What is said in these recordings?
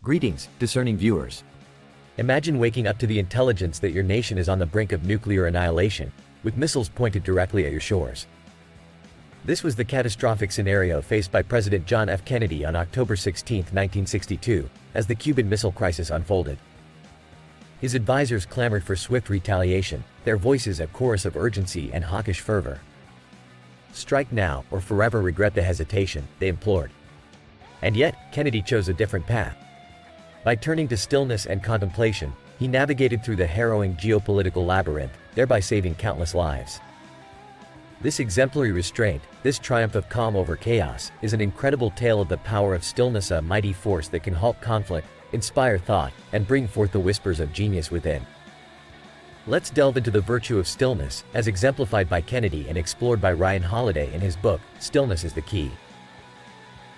Greetings, discerning viewers. Imagine waking up to the intelligence that your nation is on the brink of nuclear annihilation, with missiles pointed directly at your shores. This was the catastrophic scenario faced by President John F. Kennedy on October 16, 1962, as the Cuban Missile Crisis unfolded. His advisors clamored for swift retaliation, their voices a chorus of urgency and hawkish fervor. "Strike now, or forever regret the hesitation," they implored. And yet, Kennedy chose a different path. By turning to stillness and contemplation, he navigated through the harrowing geopolitical labyrinth, thereby saving countless lives. This exemplary restraint, this triumph of calm over chaos, is an incredible tale of the power of stillness, a mighty force that can halt conflict, inspire thought, and bring forth the whispers of genius within. Let's delve into the virtue of stillness, as exemplified by Kennedy and explored by Ryan Holiday in his book, Stillness is the Key.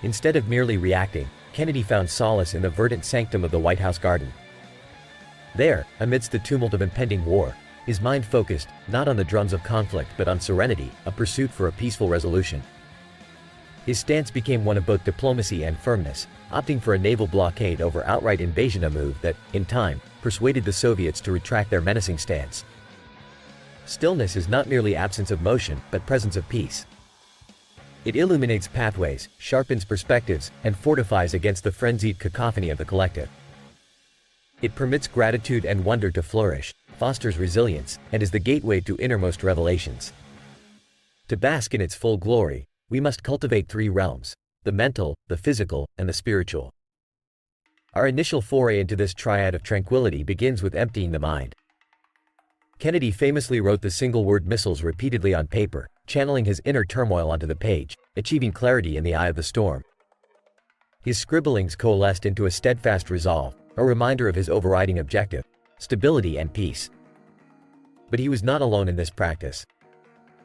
Instead of merely reacting, Kennedy found solace in the verdant sanctum of the White House garden. There, amidst the tumult of impending war, his mind focused, not on the drums of conflict but on serenity, a pursuit for a peaceful resolution. His stance became one of both diplomacy and firmness, opting for a naval blockade over outright invasion, a move that, in time, persuaded the Soviets to retract their menacing stance. Stillness is not merely absence of motion, but presence of peace. It illuminates pathways, sharpens perspectives, and fortifies against the frenzied cacophony of the collective. It permits gratitude and wonder to flourish, fosters resilience, and is the gateway to innermost revelations. To bask in its full glory, we must cultivate three realms: the mental, the physical, and the spiritual. Our initial foray into this triad of tranquility begins with emptying the mind. Kennedy famously wrote the single-word missiles repeatedly on paper, channeling his inner turmoil onto the page, achieving clarity in the eye of the storm. His scribblings coalesced into a steadfast resolve, a reminder of his overriding objective: stability and peace. But he was not alone in this practice.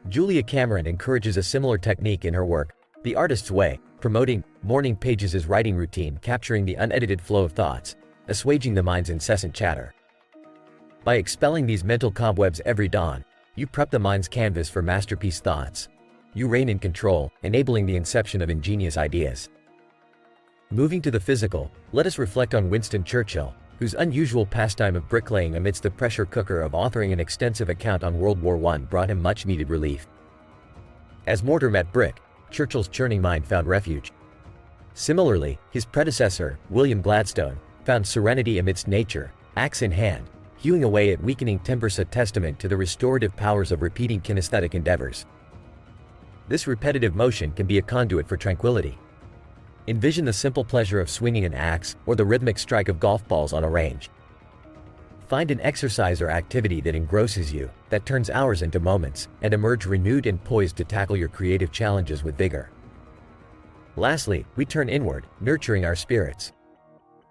Julia Cameron encourages a similar technique in her work, The Artist's Way, promoting morning pages as writing routine, capturing the unedited flow of thoughts, assuaging the mind's incessant chatter. By expelling these mental cobwebs every dawn, you prep the mind's canvas for masterpiece thoughts. You reign in control, enabling the inception of ingenious ideas. Moving to the physical, let us reflect on Winston Churchill, whose unusual pastime of bricklaying amidst the pressure cooker of authoring an extensive account on World War I brought him much-needed relief. As mortar met brick, Churchill's churning mind found refuge. Similarly, his predecessor, William Gladstone, found serenity amidst nature, axe in hand, hewing away at weakening timbers, a testament to the restorative powers of repeating kinesthetic endeavors. This repetitive motion can be a conduit for tranquility. Envision the simple pleasure of swinging an axe or the rhythmic strike of golf balls on a range. Find an exercise or activity that engrosses you, that turns hours into moments, and emerge renewed and poised to tackle your creative challenges with vigor. Lastly, we turn inward, nurturing our spirits.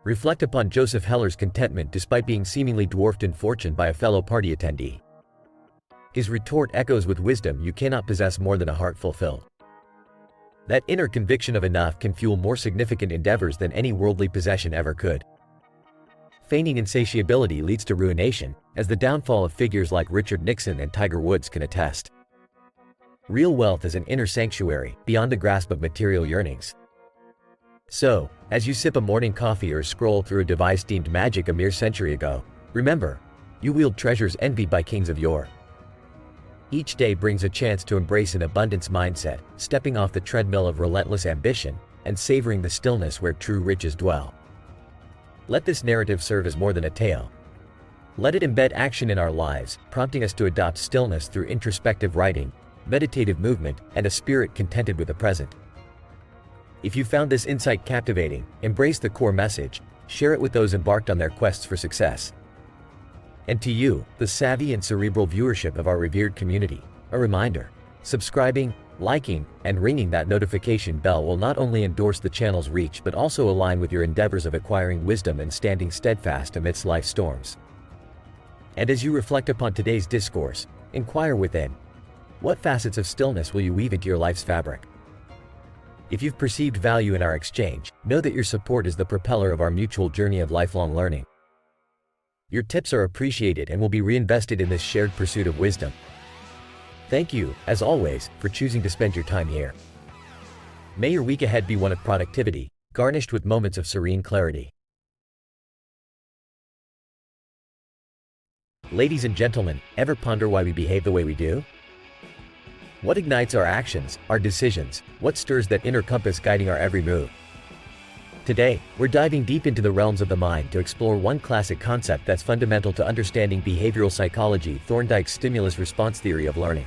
Reflect upon Joseph Heller's contentment despite being seemingly dwarfed in fortune by a fellow party attendee. His retort echoes with wisdom: you cannot possess more than a heart fulfilled. That inner conviction of enough can fuel more significant endeavors than any worldly possession ever could. Feigning insatiability leads to ruination, as the downfall of figures like Richard Nixon and Tiger Woods can attest. Real wealth is an inner sanctuary, beyond the grasp of material yearnings. So, as you sip a morning coffee or scroll through a device deemed magic a mere century ago, remember, you wield treasures envied by kings of yore. Each day brings a chance to embrace an abundance mindset, stepping off the treadmill of relentless ambition, and savoring the stillness where true riches dwell. Let this narrative serve as more than a tale. Let it embed action in our lives, prompting us to adopt stillness through introspective writing, meditative movement, and a spirit contented with the present. If you found this insight captivating, embrace the core message, share it with those embarked on their quests for success. And to you, the savvy and cerebral viewership of our revered community, a reminder: subscribing, liking, and ringing that notification bell will not only endorse the channel's reach but also align with your endeavors of acquiring wisdom and standing steadfast amidst life's storms. And as you reflect upon today's discourse, inquire within: what facets of stillness will you weave into your life's fabric? If you've perceived value in our exchange, know that your support is the propeller of our mutual journey of lifelong learning. Your tips are appreciated and will be reinvested in this shared pursuit of wisdom. Thank you, as always, for choosing to spend your time here. May your week ahead be one of productivity, garnished with moments of serene clarity. Ladies and gentlemen, ever ponder why we behave the way we do? What ignites our actions, our decisions? What stirs that inner compass guiding our every move? Today, we're diving deep into the realms of the mind to explore one classic concept that's fundamental to understanding behavioral psychology: Thorndike's stimulus response theory of learning.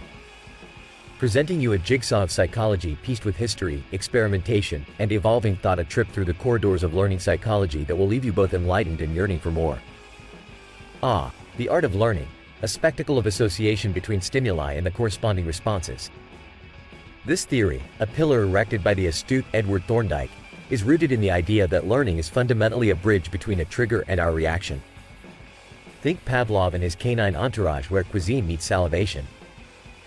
Presenting you a jigsaw of psychology pieced with history, experimentation, and evolving thought, a trip through the corridors of learning psychology that will leave you both enlightened and yearning for more. The art of learning, a spectacle of association between stimuli and the corresponding responses. This theory, a pillar erected by the astute Edward Thorndike, is rooted in the idea that learning is fundamentally a bridge between a trigger and our reaction. Think Pavlov and his canine entourage, where cuisine meets salivation.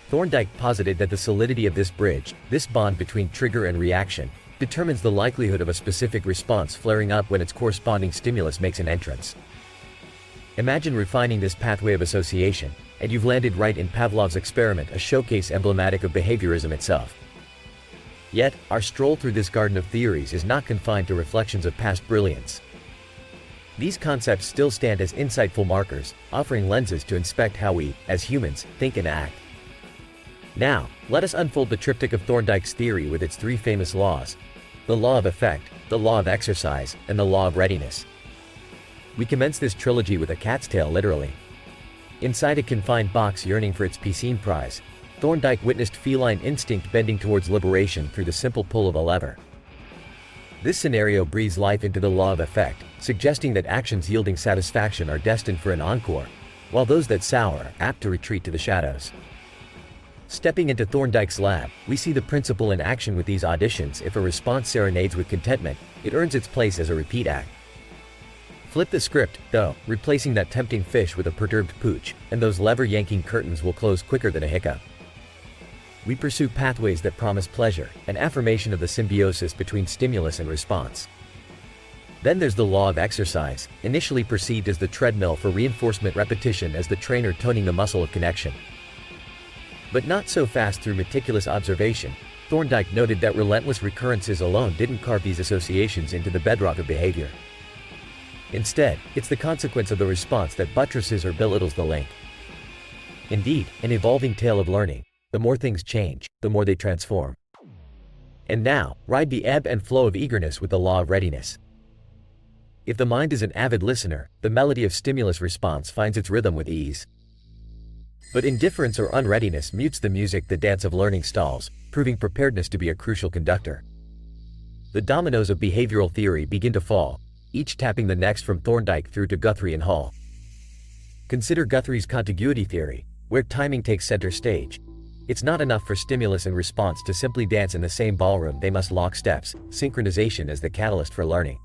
Thorndike posited that the solidity of this bridge, this bond between trigger and reaction, determines the likelihood of a specific response flaring up when its corresponding stimulus makes an entrance. Imagine refining this pathway of association, and you've landed right in Pavlov's experiment, a showcase emblematic of behaviorism itself. Yet, our stroll through this garden of theories is not confined to reflections of past brilliance. These concepts still stand as insightful markers, offering lenses to inspect how we, as humans, think and act. Now, let us unfold the triptych of Thorndike's theory with its three famous laws: the law of effect, the law of exercise, and the law of readiness. We commence this trilogy with a cat's tail, literally. Inside a confined box yearning for its piscine prize, Thorndike witnessed feline instinct bending towards liberation through the simple pull of a lever. This scenario breathes life into the law of effect, suggesting that actions yielding satisfaction are destined for an encore, while those that sour are apt to retreat to the shadows. Stepping into Thorndike's lab, we see the principle in action with these auditions. If a response serenades with contentment, it earns its place as a repeat act. Flip the script, though, replacing that tempting fish with a perturbed pooch, and those lever-yanking curtains will close quicker than a hiccup. We pursue pathways that promise pleasure, an affirmation of the symbiosis between stimulus and response. Then there's the law of exercise, initially perceived as the treadmill for reinforcement repetition, as the trainer toning the muscle of connection. But not so fast. Through meticulous observation, Thorndike noted that relentless recurrences alone didn't carve these associations into the bedrock of behavior. Instead, it's the consequence of the response that buttresses or belittles the link. Indeed, an evolving tale of learning: the more things change, the more they transform. And now, ride the ebb and flow of eagerness with the law of readiness. If the mind is an avid listener, the melody of stimulus response finds its rhythm with ease. But indifference or unreadiness mutes the music. The dance of learning stalls, proving preparedness to be a crucial conductor. The dominoes of behavioral theory begin to fall, each tapping the next, from Thorndike through to Guthrie and Hall. Consider Guthrie's contiguity theory, where timing takes center stage. It's not enough for stimulus and response to simply dance in the same ballroom. They must lock steps, synchronization as the catalyst for learning.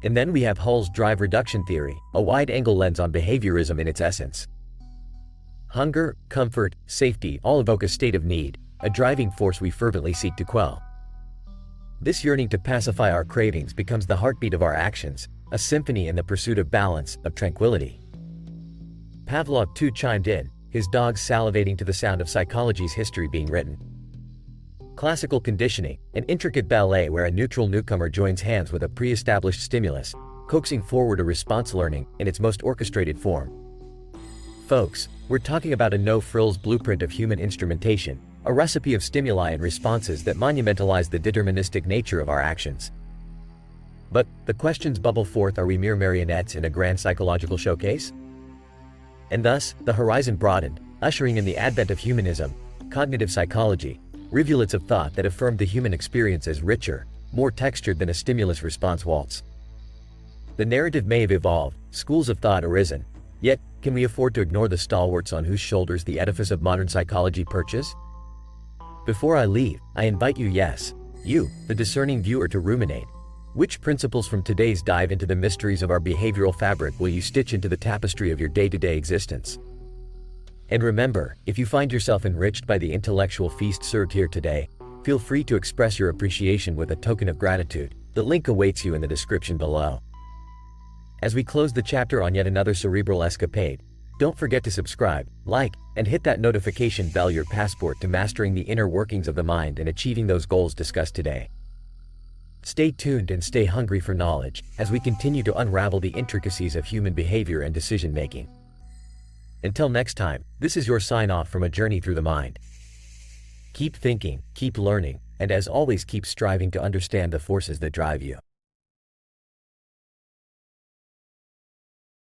And then we have Hull's drive reduction theory, a wide-angle lens on behaviorism in its essence. Hunger, comfort, safety all evoke a state of need, a driving force we fervently seek to quell. This yearning to pacify our cravings becomes the heartbeat of our actions, a symphony in the pursuit of balance, of tranquility. Pavlov too chimed in, his dogs salivating to the sound of psychology's history being written. Classical conditioning, an intricate ballet where a neutral newcomer joins hands with a pre-established stimulus, coaxing forward a response learning in its most orchestrated form. Folks, we're talking about a no-frills blueprint of human instrumentation, a recipe of stimuli and responses that monumentalize the deterministic nature of our actions. But the questions bubble forth: are we mere marionettes in a grand psychological showcase? And thus, the horizon broadened, ushering in the advent of humanism, cognitive psychology, rivulets of thought that affirmed the human experience as richer, more textured than a stimulus-response waltz. The narrative may have evolved, schools of thought arisen, yet, can we afford to ignore the stalwarts on whose shoulders the edifice of modern psychology perches? Before I leave, I invite you, yes, you, the discerning viewer, to ruminate. Which principles from today's dive into the mysteries of our behavioral fabric will you stitch into the tapestry of your day-to-day existence? And remember, if you find yourself enriched by the intellectual feast served here today, feel free to express your appreciation with a token of gratitude. The link awaits you in the description below. As we close the chapter on yet another cerebral escapade, don't forget to subscribe, like, and hit that notification bell, your passport to mastering the inner workings of the mind and achieving those goals discussed today. Stay tuned and stay hungry for knowledge as we continue to unravel the intricacies of human behavior and decision-making. Until next time, this is your sign-off from a journey through the mind. Keep thinking, keep learning, and as always keep striving to understand the forces that drive you.